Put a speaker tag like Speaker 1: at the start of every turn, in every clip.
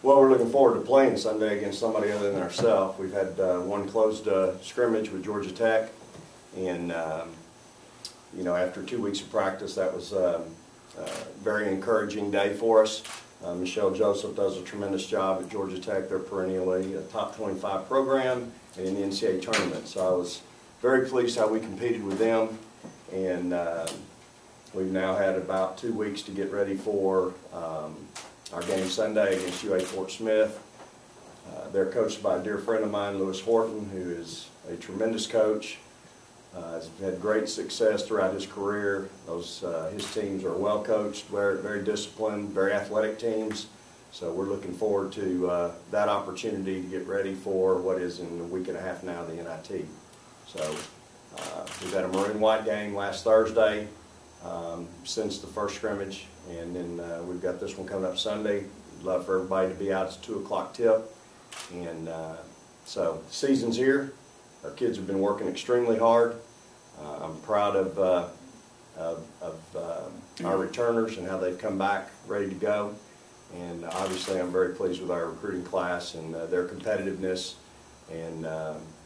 Speaker 1: Well, we're looking forward to playing Sunday against somebody other than ourselves. We've had one closed scrimmage with Georgia Tech, and you know, after 2 weeks of practice, that was a very encouraging day for us. Michelle Joseph does a tremendous job at Georgia Tech. They're perennially a top 25 program and in the NCAA tournament. So I was very pleased how we competed with them, and we've now had about 2 weeks to get ready for our game Sunday against UA Fort Smith. They're coached by a dear friend of mine, Lewis Horton, who is a tremendous coach. Has had great success throughout his career. His teams are well coached, very disciplined, very athletic teams. So we're looking forward to that opportunity to get ready for what is in a week and a half now, the NIT. So we've had a maroon-white game last Thursday since the first scrimmage, and then we've got this one coming up Sunday. We'd love for everybody to be out. It's a 2 o'clock tip, and so the season's here. Our kids have been working extremely hard. I'm proud of our returners and how they've come back ready to go. And obviously I'm very pleased with our recruiting class and their competitiveness. And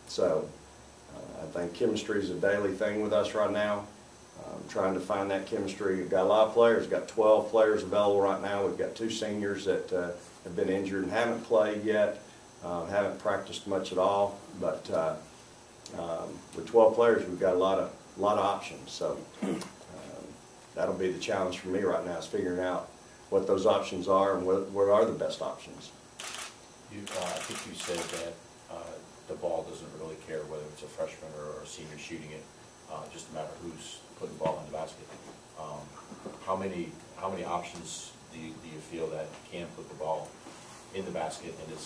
Speaker 1: so I think chemistry is a daily thing with us right now. I'm trying to find that chemistry. We've got a lot of players. We've got 12 players available right now. We've got 2 seniors that have been injured and haven't played yet, haven't practiced much at all. But with 12 players, we've got a lot of options. So that'll be the challenge for me right now, is figuring out what those options are and what are the best options.
Speaker 2: I think you said that the ball doesn't really care whether it's a freshman or a senior shooting it, just no matter who's putting the ball in the basket. How many options do you feel that can put the ball in the basket, and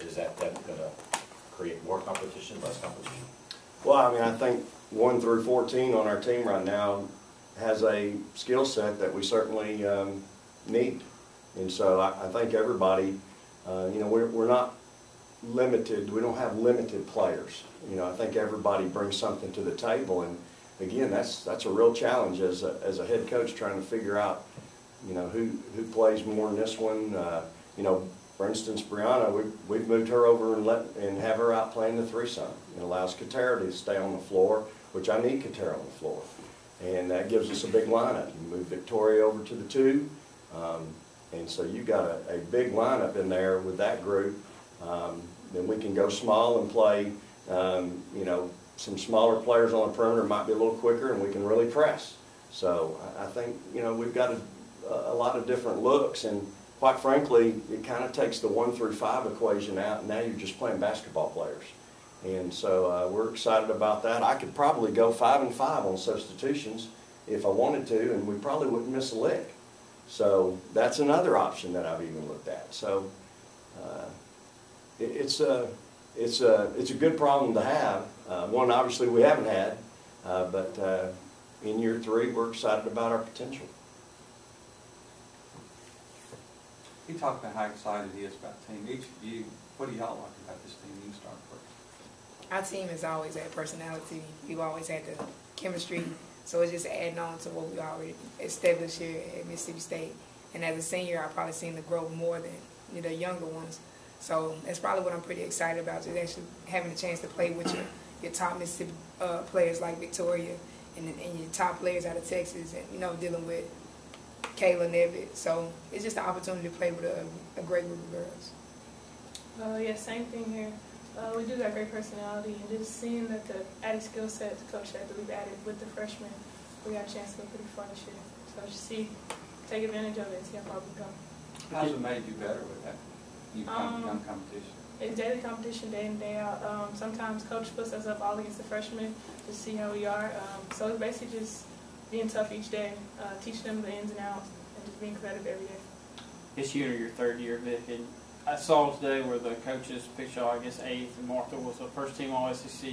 Speaker 2: is that going to create more competition, less competition?
Speaker 1: Well, I mean, I think 1 through 14 on our team right now has a skill set that we certainly need. And so I think everybody, you know, we're not limited. We don't have limited players. You know, I think everybody brings something to the table. And again, that's a real challenge as a head coach, trying to figure out, you know, who plays more in this one. You know, for instance, Breanna, we've moved her over and have her out playing the 3-some. It allows Katera to stay on the floor, which I need Katera on the floor. And that gives us a big lineup. You move Victoria over to the 2, and so you've got a big lineup in there with that group. Then we can go small and play, you know, some smaller players on the perimeter might be a little quicker, and we can really press. So I think, you know, we've got a lot of different looks, and quite frankly, it kind of takes the 1 through 5 equation out, and now you're just playing basketball players. And so we're excited about that. I could probably go 5 and 5 on substitutions if I wanted to, and we probably wouldn't miss a lick. So that's another option that I've even looked at. So it's a good problem to have. One obviously we haven't had, but in year 3 we're excited about our potential.
Speaker 3: He talked about how excited he is about the team. Each of you, what do y'all like about this team? You start first.
Speaker 4: Our team has always had personality. We've always had the chemistry. So it's just adding on to what we already established here at Mississippi State. And as a senior, I've probably seen the growth more than the younger ones. So that's probably what I'm pretty excited about, just actually having a chance to play with your top Mississippi players like Victoria and your top players out of Texas, and, you know, dealing with Kayla Nevitt. So it's just an opportunity to play with a great group of girls.
Speaker 5: Yeah, same thing here. We do got great personality, and just seeing that the added skill set, the coach that we've added with the freshmen, we got a chance to go pretty far this year. So just take advantage of it and see how far we go.
Speaker 3: How's it made you better with that? You become competition.
Speaker 5: It's daily competition, day in, day out. Sometimes coach puts us up all against the freshmen to see how we are. So it's basically just being tough each day, teaching them the ins and outs, and just being competitive every day.
Speaker 6: This year, your 3rd year, Vic, and I saw today where the coaches picked y'all, I guess 8th, and Martha was the first team All-SEC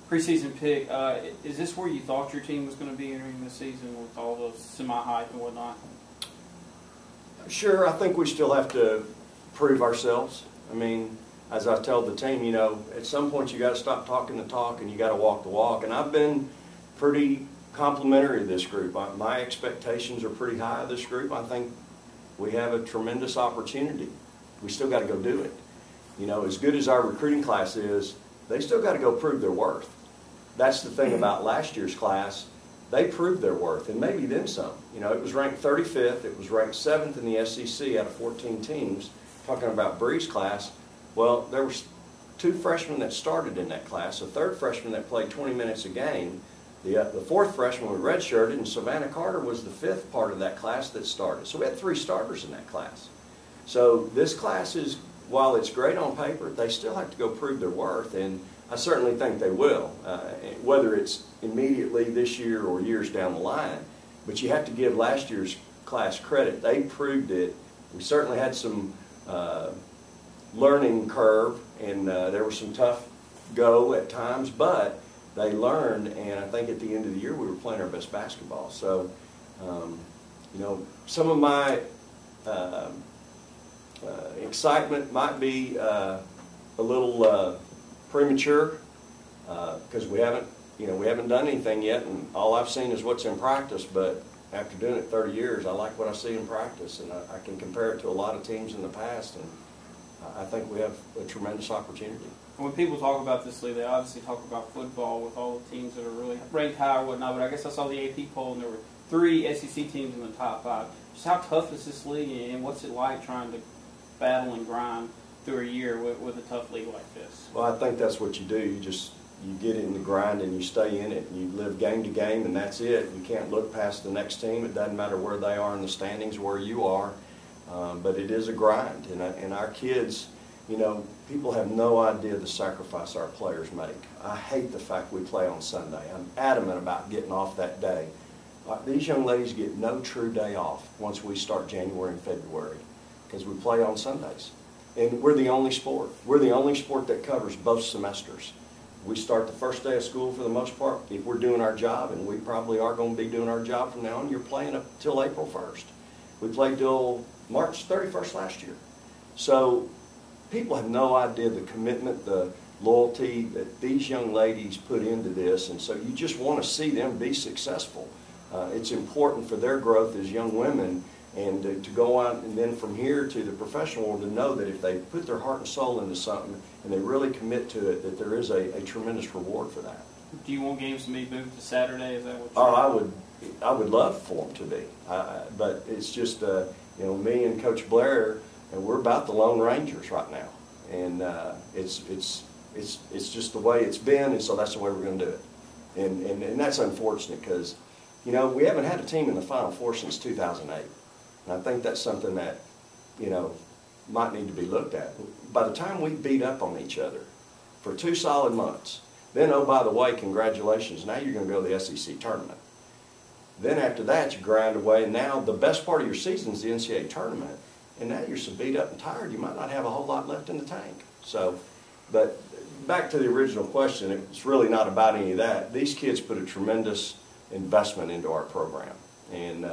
Speaker 6: preseason pick. Is this where you thought your team was going to be entering the season with all the semi-hype and whatnot?
Speaker 1: Sure, I think we still have to prove ourselves. I mean, as I tell the team, you know, at some point you got to stop talking the talk and you got to walk the walk. And I've been pretty complimentary of this group. My expectations are pretty high of this group. I think we have a tremendous opportunity. we still got to go do it. You know, as good as our recruiting class is, they still got to go prove their worth. That's the thing about last year's class. They proved their worth, and maybe then some. You know, it was ranked 35th. It was ranked 7th in the SEC out of 14 teams. Talking about Bree's class, well, there was 2 freshmen that started in that class, a 3rd freshman that played 20 minutes a game. The 4th freshman was redshirted, and Savannah Carter was the 5th part of that class that started. So we had 3 starters in that class. So this class is, while it's great on paper, they still have to go prove their worth, and I certainly think they will, whether it's immediately this year or years down the line. But you have to give last year's class credit. They proved it. We certainly had some learning curve, and there was some tough go at times, but they learned, and I think at the end of the year we were playing our best basketball. So, you know, some of my excitement might be a little premature because we haven't done anything yet, and all I've seen is what's in practice. But after doing it 30 years, I like what I see in practice, and I can compare it to a lot of teams in the past, and I think we have a tremendous opportunity.
Speaker 6: When people talk about this league, they obviously talk about football with all the teams that are really ranked high or whatnot, but I guess I saw the AP poll and there were 3 SEC teams in the top 5. Just how tough is this league, and what's it like trying to battle and grind through a year with a tough league like this?
Speaker 1: Well, I think that's what you do. You get in the grind and you stay in it, and you live game to game, and that's it. You can't look past the next team. It doesn't matter where they are in the standings, where you are, but it is a grind. And our kids, you know, people have no idea the sacrifice our players make. I hate the fact we play on Sunday. I'm adamant about getting off that day. These young ladies get no true day off once we start January and February because we play on Sundays. And we're the only sport. We're the only sport that covers both semesters. We start the first day of school for the most part if we're doing our job, and we probably are going to be doing our job from now on. You're playing up till April 1st. We played till March 31st last year. So people have no idea the commitment, the loyalty that these young ladies put into this, and so you just want to see them be successful. It's important for their growth as young women, and to go on and then from here to the professional world to know that if they put their heart and soul into something and they really commit to it, that there is a tremendous reward for that.
Speaker 6: Do you want games to be moved to Saturday? Is that what
Speaker 1: I would love for them to be, but it's just you know, me and Coach Blair, and we're about the Lone Rangers right now, and it's just the way it's been, and so that's the way we're going to do it, and that's unfortunate because, you know, we haven't had a team in the Final Four since 2008, and I think that's something that, you know, might need to be looked at. By the time we beat up on each other for 2 solid months, then, oh, by the way, congratulations, now you're going to go to the SEC tournament. Then after that, you grind away, and now the best part of your season is the NCAA tournament, and now you're so beat up and tired, you might not have a whole lot left in the tank. So, but back to the original question, it's really not about any of that. These kids put a tremendous investment into our program, and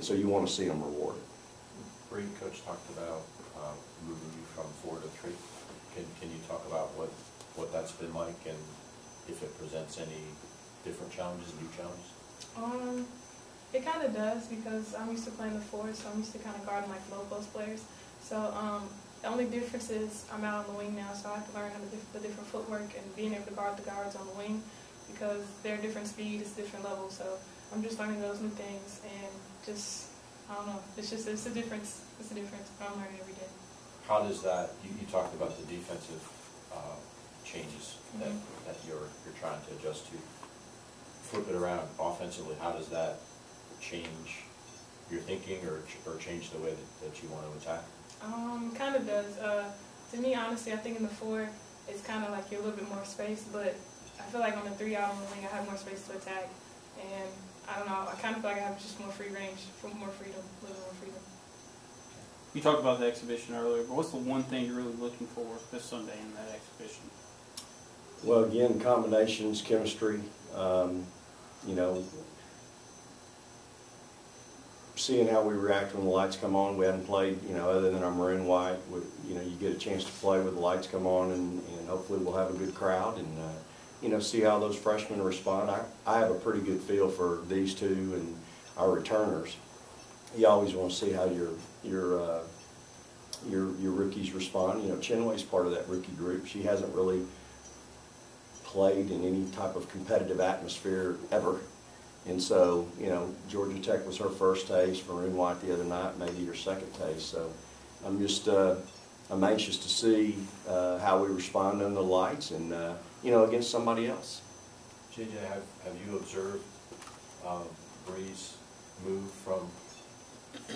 Speaker 1: so you want to see them rewarded.
Speaker 2: Bree, Coach talked about moving you from 4 to 3. Can you talk about what that's been like, and if it presents any different challenges, new challenges?
Speaker 5: It kind of does, because I'm used to playing the 4, so I'm used to kind of guarding like low post players. So the only difference is I'm out on the wing now, so I have to learn the different footwork and being able to guard the guards on the wing, because they're different speeds, different levels. So I'm just learning those new things, and just, I don't know, it's a difference. It's a difference, but I'm learning every day.
Speaker 2: How does that, you talked about the defensive changes that you're trying to adjust to. Flip it around offensively, how does that change your thinking or change the way that you want to attack?
Speaker 5: Kind of does. To me, honestly, I think in the 4, it's kind of like you're a little bit more space, but I feel like on the 3 out on the wing, I have more space to attack, and I don't know, I kind of feel like I have just more free range, more freedom, a little more freedom.
Speaker 6: You talked about the exhibition earlier, but what's the one thing you're really looking for this Sunday in that exhibition?
Speaker 1: Well, again, combinations, chemistry, you know, seeing how we react when the lights come on. We haven't played, you know, other than our maroon white. You know, you get a chance to play with the lights come on, and hopefully we'll have a good crowd, and you know, see how those freshmen respond. I have a pretty good feel for these 2 and our returners. You always want to see how your your rookies respond. You know, Chinway's part of that rookie group. She hasn't really played in any type of competitive atmosphere ever. And so, you know, Georgia Tech was her first taste, Maroon White the other night, maybe her second taste. So I'm just, I'm anxious to see how we respond under the lights and, you know, against somebody else.
Speaker 2: JJ, have you observed Bree's move from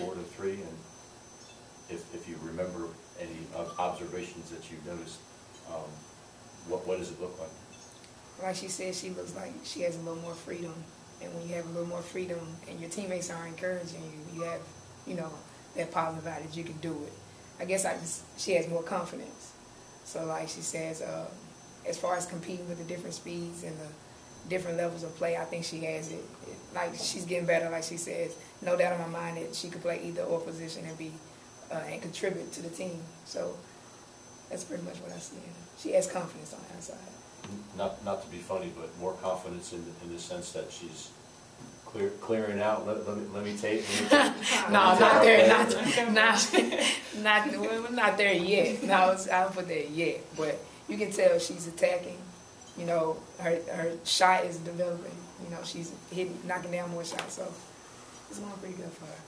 Speaker 2: 4 to 3? And if you remember any observations that you've noticed, what does it look like?
Speaker 4: Like she said, she looks like she has a little more freedom. And when you have a little more freedom and your teammates are encouraging you, you have, you know, that positive attitude, you can do it. I guess she has more confidence. So like she says, as far as competing with the different speeds and the different levels of play, I think she has it. Like she's getting better, like she says. No doubt in my mind that she could play either or position and be and contribute to the team. So that's pretty much what I see in her. She has confidence on the outside.
Speaker 2: Not to be funny, but more confidence in the sense that she's clearing out. Let me take.
Speaker 4: No, not there. Not there yet. No, I don't put there yet. But you can tell she's attacking. You know, her shot is developing. You know, she's knocking down more shots. So it's going pretty good for her.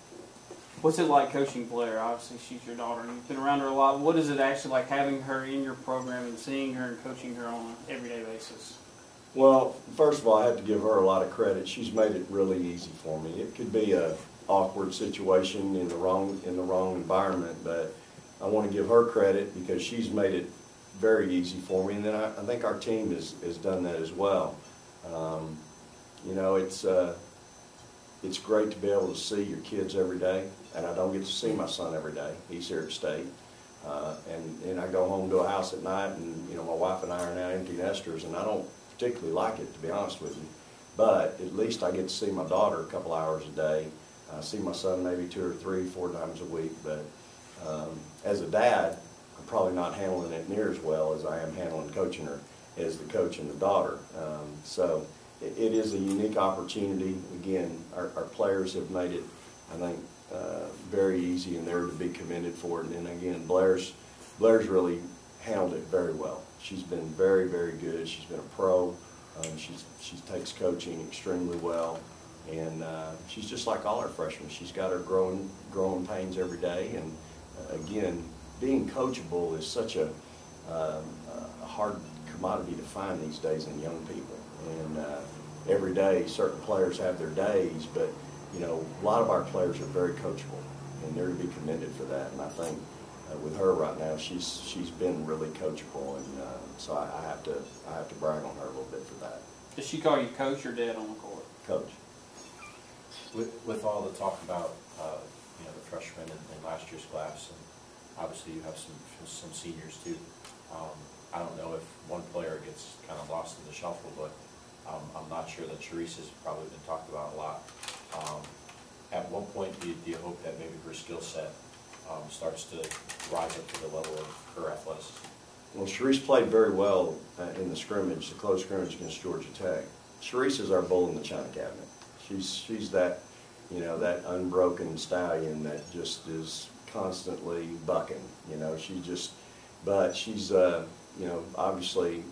Speaker 6: What's it like coaching Blair? Obviously, she's your daughter, and you've been around her a lot. What is it actually like having her in your program and seeing her and coaching her on an everyday basis?
Speaker 1: Well, first of all, I have to give her a lot of credit. She's made it really easy for me. It could be a awkward situation in the wrong environment, but I want to give her credit because she's made it very easy for me. And then I think our team has done that as well. You know, it's great to be able to see your kids every day, and I don't get to see my son every day. He's here at state. And I go home to a house at night, and you know, my wife and I are now empty nesters, and I don't particularly like it, to be honest with you. But at least I get to see my daughter a couple hours a day. I see my son maybe 2 or 3, 4 times a week. But as a dad, I'm probably not handling it near as well as I am handling coaching her as the coach and the daughter. So it is a unique opportunity. Again, our players have made it, I think, very easy, and they're to be commended for it. And again, Blair's really handled it very well. She's been very, very good. She's been a pro. She takes coaching extremely well, and she's just like all our freshmen. She's got her growing pains every day. And again, being coachable is such a hard commodity to find these days in young people. And every day, certain players have their days, but you know, a lot of our players are very coachable, and they're to be commended for that. And I think with her right now, she's been really coachable, and so I have to brag on her a little bit for that.
Speaker 6: Does she call you coach or dad on the court?
Speaker 1: Coach.
Speaker 2: With all the talk about you know, the freshmen in last year's class, and obviously you have some seniors too. I don't know if one player gets kind of lost in the shuffle, but I'm not sure that Jerica has probably been talked about a lot. At one point, do you hope that maybe her skill set starts to rise up to the level of her athleticism?
Speaker 1: Well, Jerica played very well in the scrimmage, the close scrimmage against Georgia Tech. Jerica is our bull in the china cabinet. She's that, you know, that unbroken stallion that just is constantly bucking. You know, but she's you know, obviously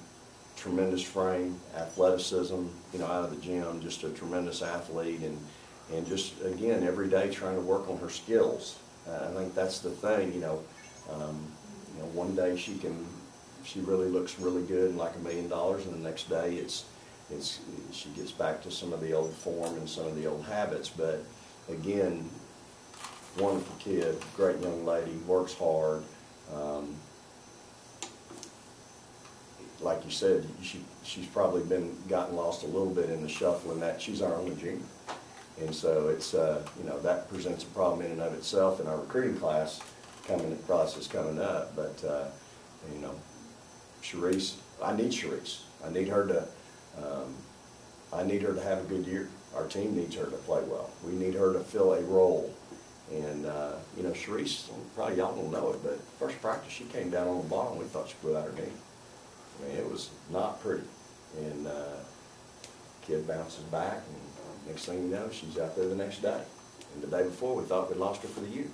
Speaker 1: tremendous frame, athleticism, you know, out of the gym, just a tremendous athlete, and just, again, every day trying to work on her skills. I think that's the thing, you know, one day she really looks really good and like $1 million, and the next day she gets back to some of the old form and some of the old habits. But again, wonderful kid, great young lady, works hard. Like you said, she's probably gotten lost a little bit in the shuffle, in that she's our only junior. And so it's, you know, that presents a problem in and of itself in our recruiting class process coming up. But, you know, Jerica, I need Jerica. I need her to have a good year. Our team needs her to play well. We need her to fill a role. And, you know, Jerica, probably y'all don't know it, but first practice she came down on the ball and we thought she blew out her knee. I mean, it was not pretty. And kid bounces back, and next thing you know, she's out there the next day. And the day before, we thought we'd lost her for the year.